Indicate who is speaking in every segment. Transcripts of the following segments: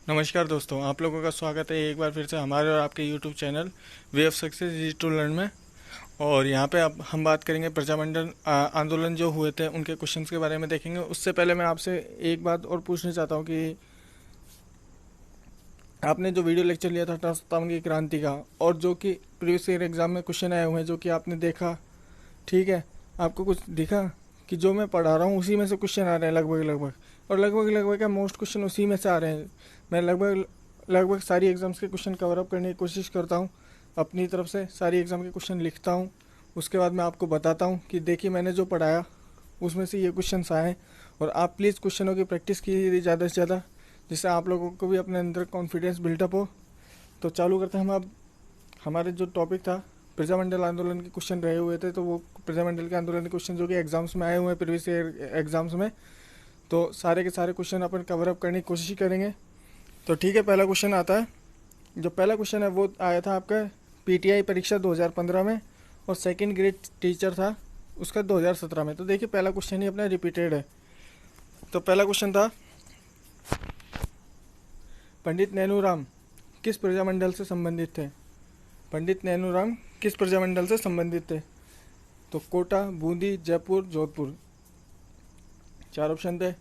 Speaker 1: नमस्कार दोस्तों, आप लोगों का स्वागत है एक बार फिर से हमारे और आपके YouTube channel way of success easy to learn में। और यहाँ पे अब हम बात करेंगे प्रजामंडल आंदोलन जो हुए थे उनके क्वेश्चंस के बारे में देखेंगे। उससे पहले मैं आपसे एक बात और पूछना चाहता हूँ कि आपने जो वीडियो लेक्चर लिया था 1857 की क्रांति का, और जो कि प्रीवियस ईयर एग्जाम में क्वेश्चन आए हुए हैं जो कि आपने देखा, ठीक है, आपको कुछ दिखा कि जो मैं पढ़ा रहा हूँ उसी में से क्वेश्चन आ रहे हैं लगभग लगभग, और लगभग क्या मोस्ट क्वेश्चन उसी में से आ रहे हैं। मैं लगभग सारी एग्ज़ाम्स के क्वेश्चन कवर अप करने की कोशिश करता हूँ, अपनी तरफ से सारी एग्ज़ाम के क्वेश्चन लिखता हूँ। उसके बाद मैं आपको बताता हूँ कि देखिए मैंने जो पढ़ाया उसमें से ये क्वेश्चन आए हैं। और आप प्लीज़ क्वेश्चनों की प्रैक्टिस कीजिए ज़्यादा से ज़्यादा, जिससे आप लोगों को भी अपने अंदर कॉन्फिडेंस बिल्टअप हो। तो चालू करते हैं हम अब। हमारे जो टॉपिक था प्रजामंडल आंदोलन के क्वेश्चन रहे हुए थे, तो वो प्रजामंडल के आंदोलन के क्वेश्चन जो कि एग्जाम्स में आए हुए हैं प्रीवियस ईयर एग्जाम्स में, तो सारे के सारे क्वेश्चन अपन कवर अप करने की कोशिश करेंगे। तो ठीक है, पहला क्वेश्चन आता है। जो पहला क्वेश्चन है वो आया था आपका पीटीआई परीक्षा 2015 में, और सेकंड ग्रेड टीचर था उसका 2017 में। तो देखिए पहला क्वेश्चन ही अपना रिपीटेड है। तो पहला क्वेश्चन था, पंडित नेनूराम किस प्रजामंडल से संबंधित थे? पंडित नेनूराम किस प्रजामंडल से संबंधित थे? तो कोटा, बूंदी, जयपुर, जोधपुर, चार ऑप्शन थे।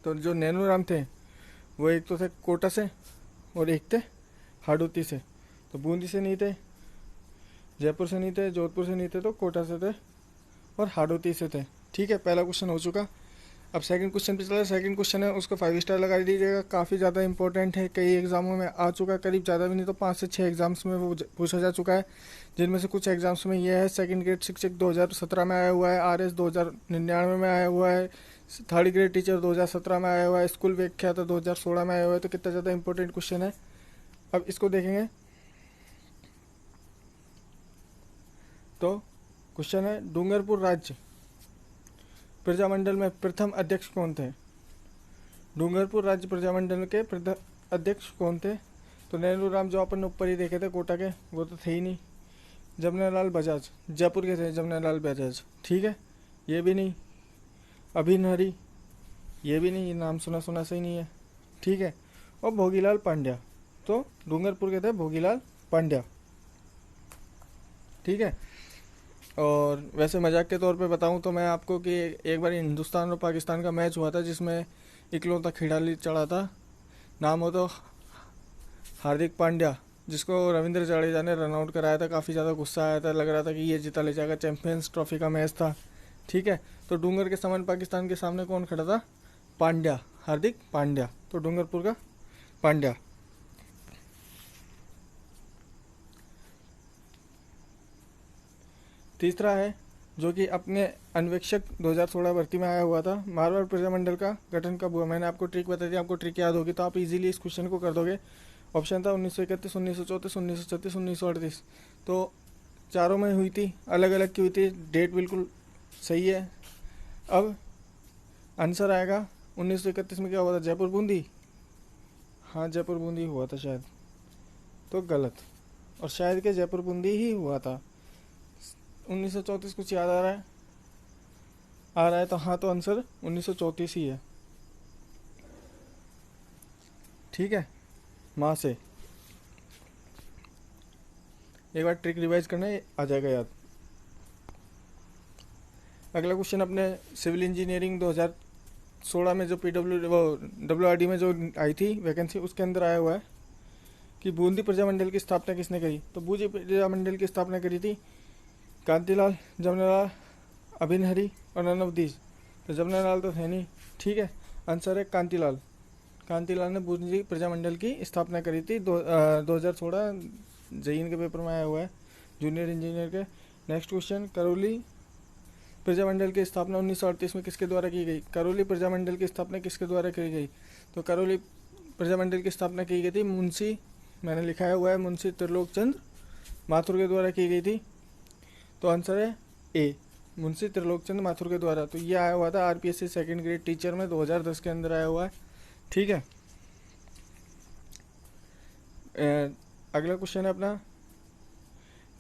Speaker 1: तो जो नैनूराम थे वो एक तो थे कोटा से, और एक थे हाड़ौती से। तो बूंदी से नहीं थे, जयपुर से नहीं थे, जोधपुर से नहीं थे, तो कोटा से थे और हाड़ौती से थे। ठीक है, पहला क्वेश्चन हो चुका। अब सेकंड क्वेश्चन पे चला। सेकंड क्वेश्चन है उसको 5 स्टार लगा दीजिएगा, काफ़ी ज़्यादा इंपॉर्टेंट है, कई एग्जामों में आ चुका है, करीब ज़्यादा भी नहीं तो 5 से 6 एग्जाम्स में वो पूछा जा चुका है, जिनमें से कुछ एग्जाम्स में यह है। सेकंड ग्रेड शिक्षक 2017 में आया हुआ है, आरएस 2099 में आया हुआ है, थर्ड ग्रेड टीचर 2017 में आया हुआ है, स्कूल व्याख्याता 2016 में आया हुआ है। तो कितना ज़्यादा इंपॉर्टेंट क्वेश्चन है। अब इसको देखेंगे तो क्वेश्चन है, डूंगरपुर राज्य प्रजामंडल में प्रथम अध्यक्ष कौन थे? डूंगरपुर राज्य प्रजामंडल के प्रथम अध्यक्ष कौन थे? तो नेहरू जो अपन ऊपर ही देखे थे कोटा के, वो तो थे ही नहीं। जमनालाल बजाज जयपुर के थे, जमनालाल बजाज, ठीक है, ये भी नहीं। अभिन हरी, ये भी नहीं, ये नाम सुना सुना सही नहीं है, ठीक है। और भोगीलाल पांड्या, तो डूंगरपुर के थे भोगीलाल पांड्या, ठीक है। और वैसे मजाक के तौर पे बताऊं तो मैं आपको कि एक बार हिंदुस्तान और पाकिस्तान का मैच हुआ था जिसमें इकलौता खिलाड़ी चढ़ा था, नाम हो तो हार्दिक पांड्या, जिसको रविंद्र जडेजा ने रन आउट कराया था। काफ़ी ज़्यादा गुस्सा आया था, लग रहा था कि ये जीता ले जाएगा, चैंपियंस ट्रॉफी का मैच था, ठीक है। तो डूंगर के समान पाकिस्तान के सामने कौन खड़ा था? पांड्या, हार्दिक पांड्या, तो डूंगरपुर का पांड्या। तीसरा है जो कि अपने अन्वेक्षक 2016 भर्ती में आया हुआ था, मारवाड़ प्रजामंडल का गठन कब हुआ? मैंने आपको ट्रिक बताई थी, आपको ट्रिक याद होगी तो आप इजीली इस क्वेश्चन को कर दोगे। ऑप्शन था 1931, 1934, 1936, 1938। तो चारों में हुई थी, अलग अलग की हुई थी, डेट बिल्कुल सही है। अब आंसर आएगा 1931 में क्या हुआ था? जयपुर बूंदी, हाँ जयपुर बूंदी हुआ था शायद, तो गलत। और शायद के जयपुर बूंदी ही हुआ था। 1934 कुछ याद आ रहा है तो हाँ, तो आंसर 1934 ही है, ठीक है। माँ से एक बार ट्रिक रिवाइज करने आ जाएगा याद। अगला क्वेश्चन अपने सिविल इंजीनियरिंग 2016 में जो WRD में जो आई थी वैकेंसी, उसके अंदर आया हुआ है कि बूंदी प्रजामंडल की स्थापना किसने करी? तो बूंदी प्रजामंडल की स्थापना करी थी कांतिलाल, जमनालाल, अभिन हरी और नन ऑफ दीज। तो जमनालाल तो थे नहीं, ठीक है, आंसर है कांतिलाल। कांतिलाल ने बूंदी प्रजामंडल की स्थापना करी थी। 2016 जईन के पेपर में आया हुआ है, जूनियर इंजीनियर के। नेक्स्ट क्वेश्चन, करौली प्रजामंडल की स्थापना 1938 में किसके द्वारा की गई? करौली प्रजामंडल की स्थापना किसके द्वारा की गई? तो करौली प्रजामंडल की स्थापना की गई थी मुंशी, मैंने लिखाया हुआ है, मुंशी त्रिलोक चंद्र माथुर के द्वारा की गई थी। तो आंसर है ए, मुंशी त्रिलोक चंद्र माथुर के द्वारा। तो ये आया हुआ था आरपीएससी सेकंड ग्रेड टीचर में 2010 के अंदर आया हुआ है, ठीक है। अगला क्वेश्चन है अपना,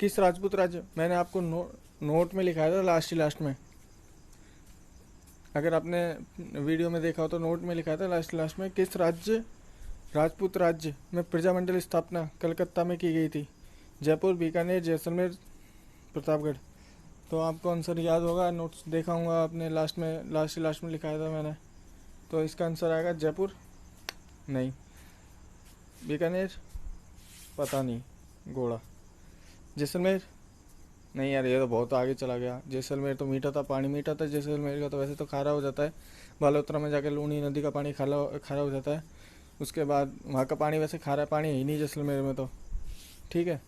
Speaker 1: किस राजपूत राज्य, मैंने आपको नोट में लिखाया था लास्ट में, अगर आपने वीडियो में देखा हो तो नोट में लिखा था लास्ट में, किस राज्य राजपूत राज्य में प्रजामंडल स्थापना कलकत्ता में की गई थी? जयपुर, बीकानेर, जैसलमेर, प्रतापगढ़। तो आपको आंसर याद होगा, नोट्स देखा होगा आपने, लास्ट में लिखाया था मैंने। तो इसका आंसर आएगा जयपुर नहीं, बीकानेर पता नहीं, घोड़ा, जैसलमेर नहीं यार, ये तो बहुत आगे चला गया। जैसलमेर तो मीठा था, पानी मीठा था जैसलमेर का, तो वैसे तो खारा हो जाता है। बालोतरा में जाकर लूनी नदी का पानी खारा हो जाता है। उसके बाद वहाँ का पानी वैसे खारा पानी है ही नहीं जैसलमेर में तो, ठीक है।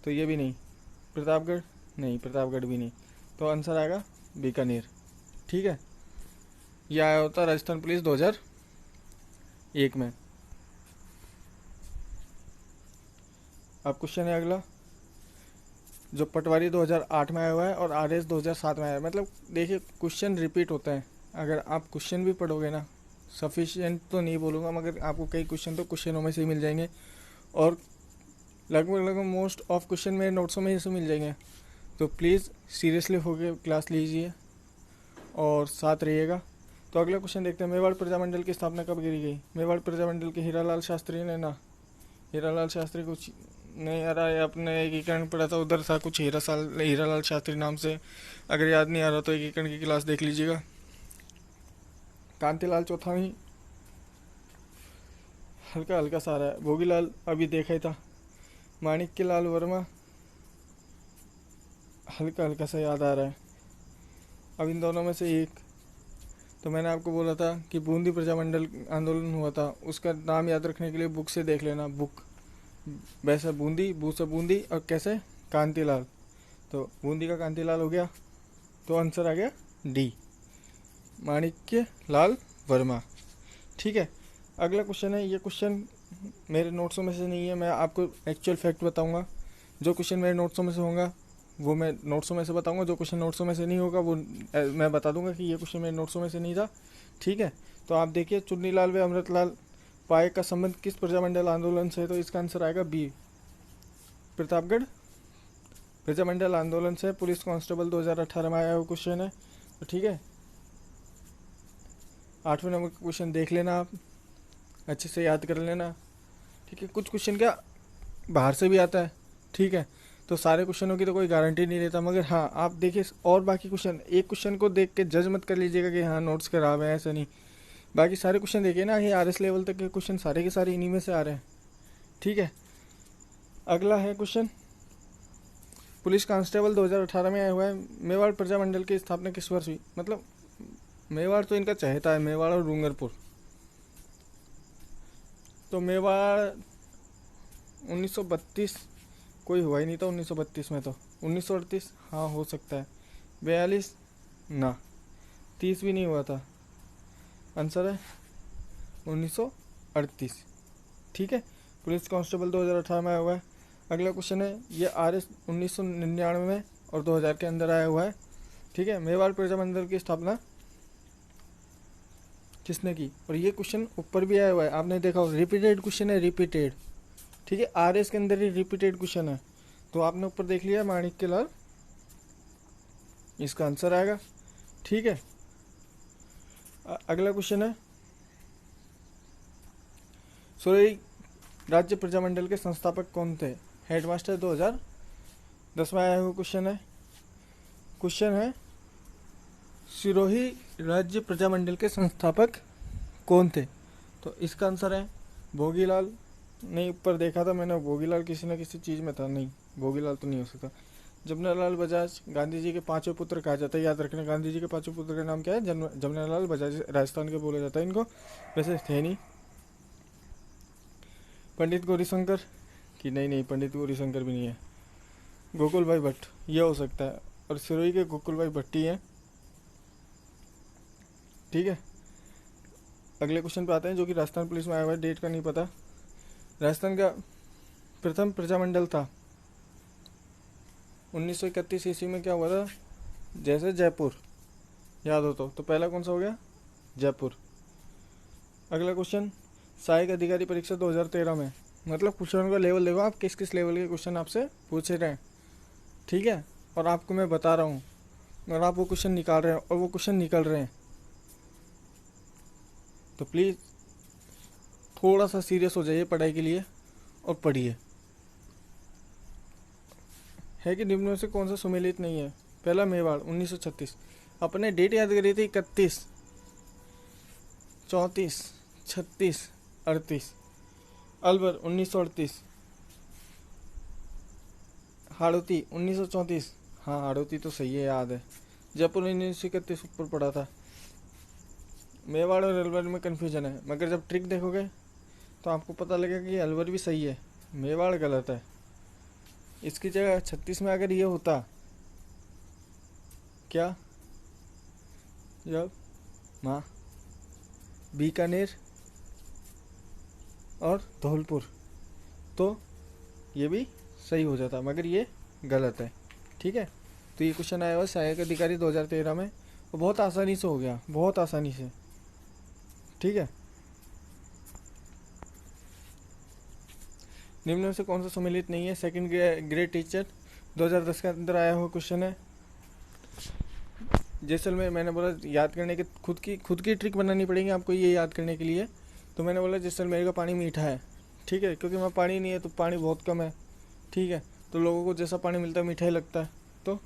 Speaker 1: तो ये भी नहीं, प्रतापगढ़ नहीं, प्रतापगढ़ भी नहीं। तो आंसर आएगा बीकानेर, ठीक है। यह आया होता राजस्थान पुलिस 2001 में। अब क्वेश्चन है अगला, जो पटवारी 2008 में आया हुआ है और आरएस 2007 में आया है। मतलब देखिए क्वेश्चन रिपीट होते हैं, अगर आप क्वेश्चन भी पढ़ोगे ना, सफिशिएंट तो नहीं बोलूँगा मगर आपको कई क्वेश्चन तो क्वेश्चनों में से ही मिल जाएंगे, और लगभग मोस्ट ऑफ क्वेश्चन मेरे नोट्सों में ही से मिल जाएंगे। तो प्लीज़ सीरियसली होकर क्लास लीजिए और साथ रहिएगा। तो अगला क्वेश्चन देखते हैं, मेवाड़ प्रजामंडल की स्थापना कब करी गई? मेवाड़ प्रजामंडल के हीरालाल शास्त्री ने ना, हीरालाल शास्त्री कुछ नहीं आ रहा है, अपने एकीकरण पढ़ा था उधर था कुछ हीरालाल शास्त्री नाम से, अगर याद नहीं आ रहा तो एकीकरण की क्लास देख लीजिएगा। कांतिलाल चौथानी हल्का हल्का सा रहा है, भोगीलाल अभी देखा ही था, माणिक्य लाल वर्मा हल्का हल्का सा याद आ रहा है। अब इन दोनों में से एक, तो मैंने आपको बोला था कि बूंदी प्रजामंडल आंदोलन हुआ था, उसका नाम याद रखने के लिए बुक से देख लेना, बुक वैसे बूंदी, बू से बूंदी, और कैसे कांतिलाल, तो बूंदी का कांतिलाल हो गया। तो आंसर आ गया डी, माणिक्य लाल वर्मा, ठीक है। अगला क्वेश्चन है, ये क्वेश्चन मेरे नोट्सों में से नहीं है, मैं आपको एक्चुअल फैक्ट बताऊंगा। जो क्वेश्चन मेरे नोट्सों में से होगा वो मैं नोट्सों में से बताऊंगा, जो क्वेश्चन नोट्सों में से नहीं होगा वो मैं बता दूंगा कि ये क्वेश्चन मेरे नोट्सों में से नहीं था, ठीक है। तो आप देखिए, चुन्नीलाल व अमृतलाल पाए का संबंध किस प्रजामंडल आंदोलन से है? तो इसका आंसर आएगा बी, प्रतापगढ़ प्रजामंडल आंदोलन से। पुलिस कांस्टेबल 2018 में आया हुआ क्वेश्चन है, तो ठीक है। 8वें नंबर का क्वेश्चन देख लेना, आप अच्छे से याद कर लेना, ठीक है। कुछ क्वेश्चन क्या बाहर से भी आता है, ठीक है। तो सारे क्वेश्चनों की तो कोई गारंटी नहीं रहता, मगर हाँ आप देखिए, और बाकी क्वेश्चन, एक क्वेश्चन को देख के जज मत कर लीजिएगा कि हाँ नोट्स खराब है, ऐसा नहीं। बाकी सारे क्वेश्चन देखिए ना, ये आरएस लेवल तक के क्वेश्चन सारे के सारे इन्हीं में से आ रहे हैं, ठीक है। अगला है क्वेश्चन, पुलिस कांस्टेबल 2018 में आया हुआ है, मेवाड़ प्रजामंडल की स्थापना किस वर्ष हुई? मतलब मेवाड़ तो इनका चहेता है, मेवाड़ और डूंगरपुर। तो मेवाड़ 1932 कोई हुआ ही नहीं था 1932 में, तो 1938 हाँ हो सकता है, 42 ना, 30 भी नहीं हुआ था, आंसर है 1938, ठीक है। पुलिस कांस्टेबल 2018 में आया हुआ है। अगला क्वेश्चन है, ये आरएस 1999 में और 2000 के अंदर आया हुआ है, ठीक है। मेवाड़ प्रजामंडल की स्थापना किसने की? और ये क्वेश्चन ऊपर भी आया हुआ है, आपने देखा हो, रिपीटेड क्वेश्चन है, रिपीटेड, ठीक है। आरएस के अंदर ही रिपीटेड क्वेश्चन है, तो आपने ऊपर देख लिया माणिक्य लाल, इसका आंसर आएगा, ठीक है। अगला क्वेश्चन है, सोरेई राज्य प्रजामंडल के संस्थापक कौन थे? हेडमास्टर 2010 में आया हुआ क्वेश्चन है, सिरोही राज्य प्रजामंडल के संस्थापक कौन थे? तो इसका आंसर है भोगीलाल, नहीं ऊपर देखा था मैंने, भोगीलाल किसी न किसी चीज़ में था, नहीं भोगीलाल तो नहीं हो सकता। जमनालाल बजाज गांधी जी के पांचवें पुत्र कहा जाता है, याद रखना, गांधी जी के पांचवें पुत्र का नाम क्या है? जमनालाल बजाज, राजस्थान के बोला जाता है इनको, वैसे थे नहीं। पंडित गौरीशंकर कि नहीं, पंडित गौरीशंकर भी नहीं है, गोकुल भाई भट्ट ये हो सकता है, और सिरोही के गोकुल भाई भट्टी हैं, ठीक है। अगले क्वेश्चन पे आते हैं, जो कि राजस्थान पुलिस में आया हुआ है, डेट का नहीं पता। राजस्थान का प्रथम प्रजामंडल था 1931 ईस्वी में, क्या हुआ था? जैसे जयपुर याद हो तो पहला कौन सा हो गया? जयपुर। अगला क्वेश्चन, सहायक अधिकारी परीक्षा 2013 में, मतलब क्वेश्चन का लेवल देखो आप, किस किस लेवल के क्वेश्चन आपसे पूछे रहे हैं, ठीक है। और आपको मैं बता रहा हूँ, और आप वो क्वेश्चन निकाल रहे हैं, और वो क्वेश्चन निकल रहे हैं, तो प्लीज़ थोड़ा सा सीरियस हो जाइए पढ़ाई के लिए और पढ़िए। है कि निम्न में से कौन सा सुमेलित नहीं है? पहला, मेवाड़ 1936। अपने डेट याद करी थी 31, 34, 36, 38। अलवर 1938। हाड़ौती 1934। हाँ, हाड़ौती तो सही है, याद है। जयपुर 1931 ऊपर पड़ा था। मेवाड़ और अलवर में कन्फ्यूजन है, मगर जब ट्रिक देखोगे तो आपको पता लगेगा कि अलवर भी सही है, मेवाड़ गलत है। इसकी जगह 36 में अगर ये होता, क्या, जब माँ बीकानेर और धौलपुर, तो ये भी सही हो जाता, मगर ये गलत है। ठीक है, तो ये क्वेश्चन आया हुआ सहायक अधिकारी 2013 में, वो बहुत आसानी से हो गया, बहुत आसानी से। ठीक है, निम्न में से कौन सा सम्मिलित नहीं है? सेकंड ग्रेड टीचर 2010 के अंदर आया हुआ क्वेश्चन है। जैसलमेर, मैंने बोला याद करने के खुद की ट्रिक बनानी पड़ेगी आपको ये याद करने के लिए। तो मैंने बोला जैसलमेर का पानी मीठा है। ठीक है, क्योंकि वहाँ पानी नहीं है तो पानी बहुत कम है। ठीक है, तो लोगों को जैसा पानी मिलता है मीठा ही लगता है, तो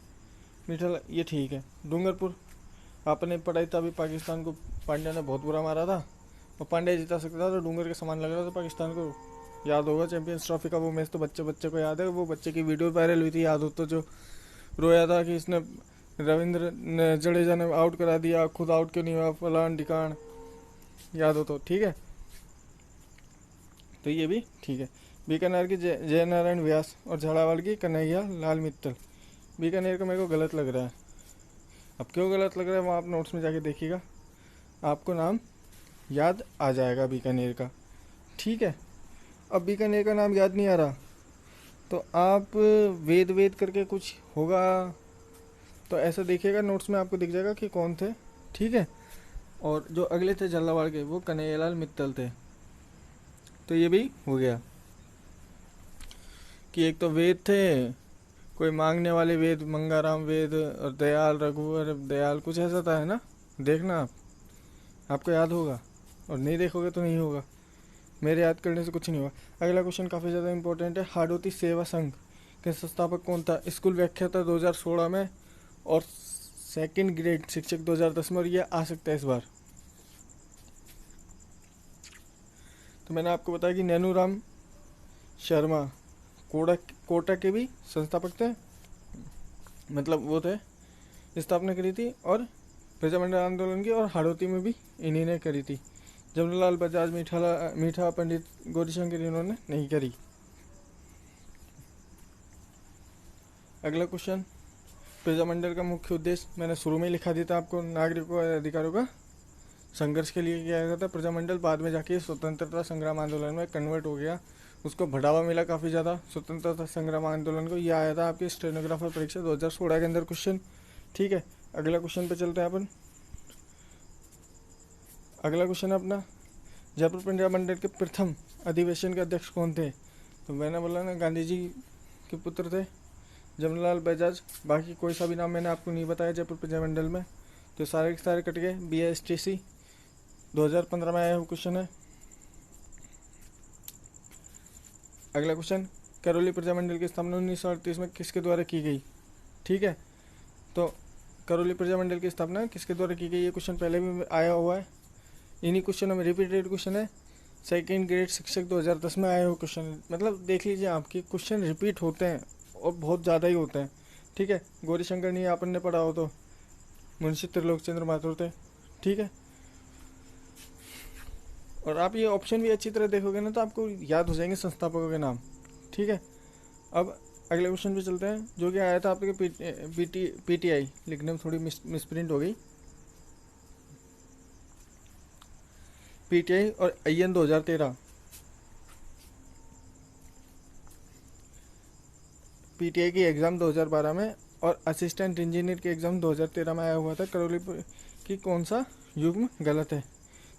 Speaker 1: ये ठीक है। डूंगरपुर, आपने पढ़ाई था अभी, पाकिस्तान को पांड्या ने बहुत बुरा मारा था और पांड्या जिता सकता था, तो डूंगर के समान लग रहा था पाकिस्तान को। याद होगा चैंपियंस ट्रॉफी का वो मैच, तो बच्चे को याद है, वो बच्चे की वीडियो वायरल हुई थी, याद हो तो, जो रोया था कि इसने रविंद्र ने जडेजा ने आउट करा दिया, खुद आउट क्यों नहीं हुआ, फलान ढिकान, याद हो तो। ठीक है, तो ये भी ठीक है। बीकानेर की जय नारायण व्यास और झालावाड़ की कन्हैया लाल मित्तल। बीकानेर का मेरे को गलत लग रहा है। अब क्यों गलत लग रहा है वो आप नोट्स में जाके देखिएगा, आपको नाम याद आ जाएगा बीकानेर का। ठीक है, अब बीकानेर का नाम याद नहीं आ रहा तो आप वेद करके कुछ होगा, तो ऐसा देखिएगा नोट्स में आपको दिख जाएगा कि कौन थे। ठीक है, और जो अगले थे झालावाड़ के, वो कन्हैयालाल मित्तल थे। तो ये भी हो गया कि एक तो वेद थे, कोई मांगने वाले वेद, मंगाराम वेद, और दयाल, रघुवर दयाल, कुछ ऐसा था, है ना। देखना आपको याद होगा, और नहीं देखोगे तो नहीं होगा, मेरे याद करने से कुछ नहीं होगा। अगला क्वेश्चन काफ़ी ज़्यादा इंपॉर्टेंट है। हाड़ौती सेवा संघ के संस्थापक कौन था? स्कूल व्याख्याता 2016 में, और सेकंड ग्रेड शिक्षक 2010 में, और ये आ सकता है इस बार। तो मैंने आपको बताया कि नैनूराम शर्मा कोटा के भी संस्थापक थे, मतलब वो थे, स्थापना करी थी, और प्रजामंडल आंदोलन की और हाड़ौती में भी इन्हीं ने करी थी। जमनालाल बजाज, मीठा पंडित, गौरीशंकर, इन्होंने नहीं करी। अगला क्वेश्चन, प्रजामंडल का मुख्य उद्देश्य मैंने शुरू में ही लिखा दिया था आपको, नागरिकों और अधिकारों का संघर्ष के लिए किया गया था। प्रजामंडल बाद में जाके स्वतंत्रता संग्राम आंदोलन में कन्वर्ट हो गया, उसको बढ़ावा मिला काफ़ी ज़्यादा स्वतंत्रता संग्राम आंदोलन को। यह आया था आपकी स्टेनोग्राफर परीक्षा 2016 के अंदर क्वेश्चन। ठीक है, अगला क्वेश्चन पे चलते हैं अपन। अगला क्वेश्चन है अपना, जयपुर प्रजामंडल के प्रथम अधिवेशन के अध्यक्ष कौन थे? तो मैंने बोला ना, गांधी जी के पुत्र थे, जमनालाल बजाज। बाकी कोई सा भी नाम मैंने आपको नहीं बताया जयपुर प्रजामंडल में, तो सारे के सारे कट गए। BSTC 2015 में आया हुआ क्वेश्चन है। अगला क्वेश्चन, करौली प्रजामंडल की स्थापना 1938 में किसके द्वारा की गई? ठीक है, तो करौली प्रजामंडल की स्थापना किसके द्वारा की गई, ये क्वेश्चन पहले भी आया हुआ है, इन्हीं क्वेश्चनों में रिपीटेड क्वेश्चन है। सेकंड ग्रेड शिक्षक 2010 में आया हुआ क्वेश्चन, मतलब देख लीजिए आपके क्वेश्चन रिपीट होते हैं और बहुत ज़्यादा ही होते हैं। ठीक है, गौरीशंकर नहीं अपन ने पढ़ा हो तो मुंशी त्रिलोक चंद्र माथुर थे। ठीक है, और आप ये ऑप्शन भी अच्छी तरह देखोगे ना तो आपको याद हो जाएंगे संस्थापकों के नाम। ठीक है, अब अगले क्वेश्चन पे चलते हैं, जो कि आया था आपके PTI लिखने में थोड़ी मिसप्रिंट हो गई। PTI और IN 2013। PTI की एग्ज़ाम 2012 में और असिस्टेंट इंजीनियर की एग्ज़ाम 2013 में आया हुआ था। करौली की कौन सा युग्म गलत है?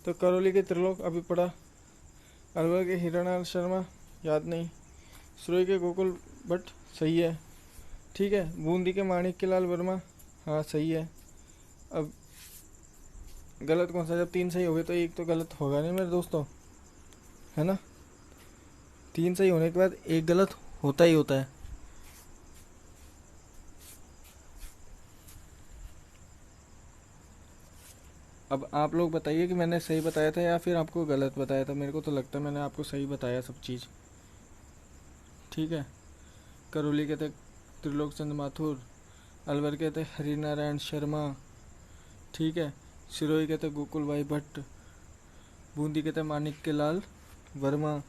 Speaker 1: तो करौली के त्रिलोक अभी पढ़ा, अलवर के हिरणलाल शर्मा याद नहीं, सुरई के गोकुल भट्ट सही है। ठीक है, बूंदी के माणिक्यलाल वर्मा, हाँ सही है। अब गलत कौन सा, जब 3 सही हो गए तो एक तो गलत होगा नहीं मेरे दोस्तों, है ना। 3 सही होने के बाद एक गलत होता ही होता है। अब आप लोग बताइए कि मैंने सही बताया था या फिर आपको गलत बताया था। मेरे को तो लगता है मैंने आपको सही बताया सब चीज़, ठीक है। करौली कहते त्रिलोक चंद माथुर, अलवर कहते हरिनारायण शर्मा, ठीक है। सिरोही कहते गोकुल भाई भट्ट, बूंदी कहते माणिक्य लाल वर्मा,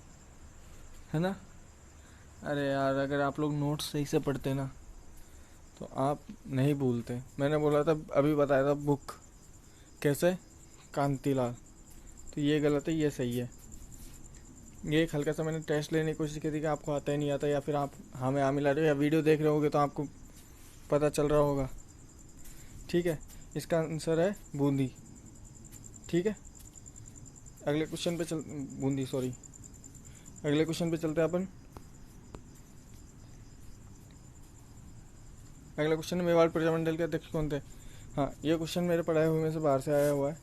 Speaker 1: है ना। अरे यार, अगर आप लोग नोट्स सही से पढ़ते ना तो आप नहीं भूलते। मैंने बोला था, अभी बताया था बुक कैसे, कांतिलाल। तो ये गलत है, ये सही है। ये एक हल्का सा मैंने टेस्ट लेने की कोशिश की थी कि आपको आता ही नहीं आता, या फिर आप हमें मिला रहे हो या वीडियो देख रहे होगे तो आपको पता चल रहा होगा, ठीक है। इसका आंसर है बूंदी, ठीक है। अगले क्वेश्चन पे चल बूंदी सॉरी अगले क्वेश्चन पे चलते हैं अपन। अगला क्वेश्चन है, मेवाड़ प्रजामंडल के अध्यक्ष कौन थे। हाँ, ये क्वेश्चन मेरे पढ़ाए हुए में से बाहर से आया हुआ है,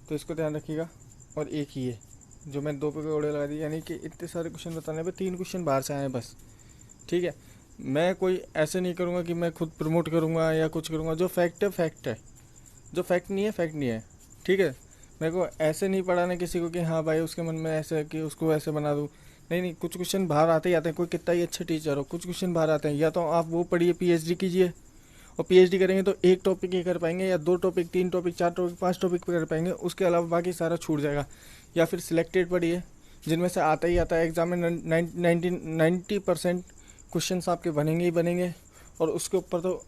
Speaker 1: तो इसको ध्यान रखिएगा। और एक ही है जो मैं 2 पे कोड़े लगा दी, यानी कि इतने सारे क्वेश्चन बताने पे 3 क्वेश्चन बाहर से आए हैं बस, ठीक है। मैं कोई ऐसे नहीं करूँगा कि मैं खुद प्रमोट करूँगा या कुछ करूँगा। जो फैक्ट है फैक्ट है, जो फैक्ट नहीं है फैक्ट नहीं है, ठीक है। मेरे को ऐसे नहीं पढ़ाना किसी को कि हाँ भाई उसके मन में ऐसे है कि उसको ऐसे बना दूँ। नहीं नहीं, कुछ क्वेश्चन बाहर आते ही आते हैं, कोई कितना ही अच्छे टीचर हो, कुछ क्वेश्चन बाहर आते हैं। या तो आप वो पढ़िए, पीएचडी कीजिए, और पीएचडी करेंगे तो एक टॉपिक ही कर पाएंगे, या 2 टॉपिक, 3 टॉपिक, 4 टॉपिक, 5 टॉपिक पे कर पाएंगे, उसके अलावा बाकी सारा छूट जाएगा। या फिर सिलेक्टेड पढ़िए जिनमें से आता ही आता है। एग्जाम में 90% क्वेश्चन आपके बनेंगे ही बनेंगे, और उसके ऊपर तो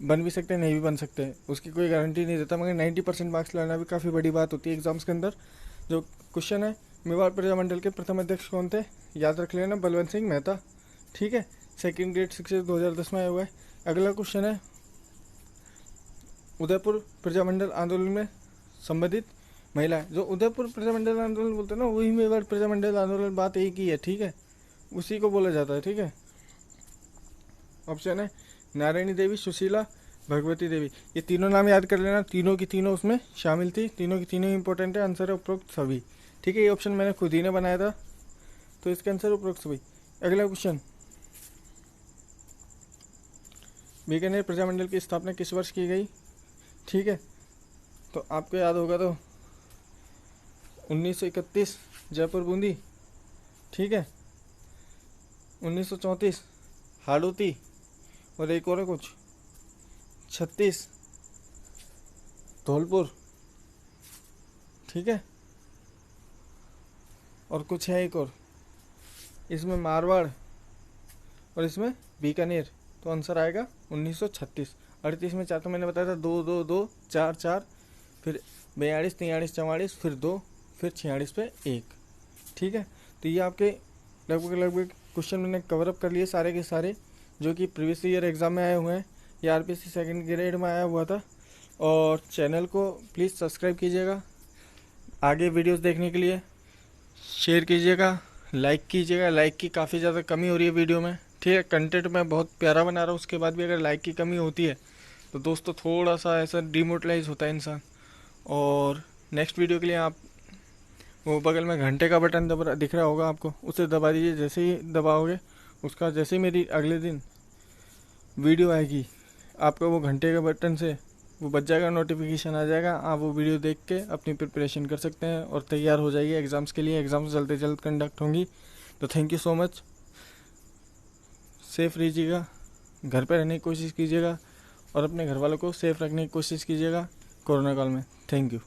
Speaker 1: बन भी सकते हैं, नहीं भी बन सकते, उसकी कोई गारंटी नहीं देता, मगर 90% मार्क्स लाना भी काफ़ी बड़ी बात होती है एग्जाम्स के अंदर। जो क्वेश्चन है, मेवाड़ प्रजामंडल के प्रथम अध्यक्ष कौन थे, याद रख लेना, बलवंत सिंह मेहता, ठीक है। 2nd ग्रेड शिक्षक 2010 में आया हुआ है। अगला क्वेश्चन है, उदयपुर प्रजामंडल आंदोलन में संबंधित महिला है। जो उदयपुर प्रजामंडल आंदोलन बोलते हैं ना, वही मेवाड़ प्रजामंडल आंदोलन, बात एक ही है, ठीक है, उसी को बोला जाता है, ठीक है। ऑप्शन है नारायणी देवी, सुशीला, भगवती देवी। ये तीनों नाम याद कर लेना, तीनों की तीनों उसमें शामिल थी, तीनों की तीनों इंपॉर्टेंट है। आंसर है उपरोक्त सभी, ठीक है। ये ऑप्शन मैंने खुद ही ने बनाया था, तो इसका आंसर उपरोक्त सभी। अगला क्वेश्चन, बीकानेर प्रजामंडल की स्थापना किस वर्ष की गई, ठीक है। तो आपको याद होगा तो 1931 जयपुर बूंदी, ठीक है। 1934 हाड़ौती, और एक और है कुछ 36 धौलपुर, ठीक है। और कुछ है एक और, इसमें मारवाड़ और इसमें बीकानेर। तो आंसर आएगा 1936। 38 में 4 तो मैंने बताया था, 2 2 2 4 4, फिर 42 43 44, फिर 2, फिर 46 पे 1, ठीक है। तो ये आपके लगभग क्वेश्चन मैंने कवर अप कर लिए सारे के सारे, जो कि प्रीवियस ईयर एग्ज़ाम में आए हुए हैं। ये आरपीएससी 2nd ग्रेड में आया हुआ था। और चैनल को प्लीज़ सब्सक्राइब कीजिएगा, आगे वीडियोस देखने के लिए शेयर कीजिएगा, लाइक कीजिएगा। लाइक की काफ़ी ज़्यादा कमी हो रही है वीडियो में, ठीक है। कंटेंट मैं बहुत प्यारा बना रहा हूँ, उसके बाद भी अगर लाइक की कमी होती है तो दोस्तों थोड़ा सा ऐसा डिमोटिलाइज होता है इंसान। और नेक्स्ट वीडियो के लिए आप वो बगल में घंटे का बटन दिख रहा होगा आपको, उसे दबा दीजिए। जैसे ही दबाओगे उसका, जैसे ही मेरी अगले दिन वीडियो आएगी, आपका वो घंटे के बटन से वो बच जाएगा, नोटिफिकेशन आ जाएगा। आप वो वीडियो देख के अपनी प्रिपरेशन कर सकते हैं और तैयार हो जाइए एग्ज़ाम्स के लिए। एग्ज़ाम्स जल्द से जल्द कंडक्ट होंगी। तो thank you so much. Safe रहिएगा, घर पे रहने की कोशिश कीजिएगा, और अपने घर वालों को सेफ़ रखने की कोशिश कीजिएगा कोरोना काल में। Thank you.